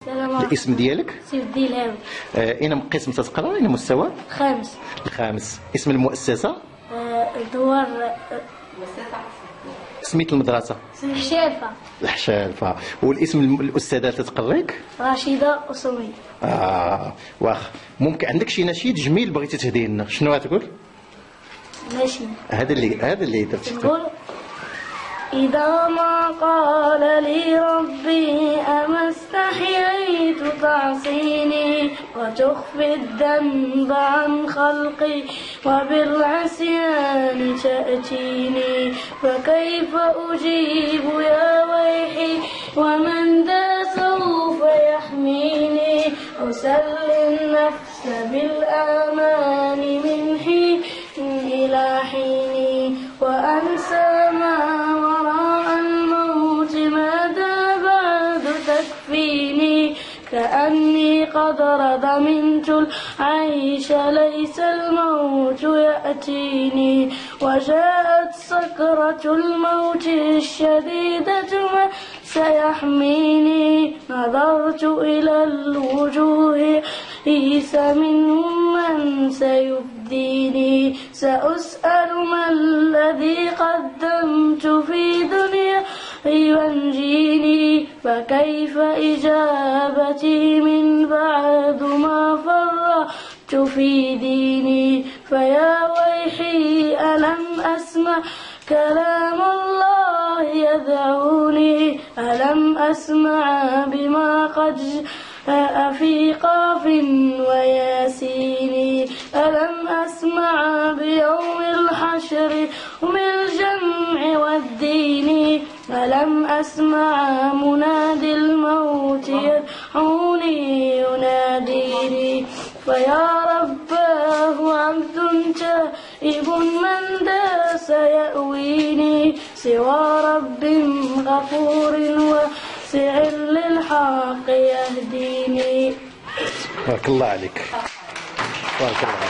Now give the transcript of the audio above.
السلام عليكم. الاسم ديالك؟ سيف الديلاوي. اين قسم تتقرا؟ اين مستوى؟ الخامس. الخامس. اسم المؤسسة؟ دوار سميت المدرسة؟ الشافة. الحشالفة. والاسم الأستاذة تتقريك؟ رشيدة أسومي. واخ ممكن عندك شي نشيد جميل بغيتي تهديه لنا، شنو غتقول؟ ماشي. هذا اللي درتي. نقول إذا ما قال لي ربي أما استحييت تعصيني وتخفي الذنب عن خلقي وبالعصيان تأتيني فكيف أجيب يا ويحي ومن ذا سوف يحميني أسلي النفس بالآمان من حين إلى حين وأنسى ما وراء الموت ماذا بعد تكفيني كأني قد ردمنت العيش ليس الموت يأتيني وجاءت سكرة الموت الشديدة ما سيحميني نظرت إلى الوجوه ليس منهم من سيبديني سأسأل ما الذي قدمت في دنيا ينجيني فكيف إجابتي من بعد ما فرطت في ديني فيا ويحي ألم أسمع كلام الله يدعوني ألم أسمع بما قد جاء في قاف وياسين ألم أسمع بيوم الحشر وبالجمع والدين ألم أسمع منادي الموت يدعوني يناديني فيا رباه عبد تائب من داس يأويني سوى رب غفور واسع للحق يهديني. بارك الله عليك. بارك الله.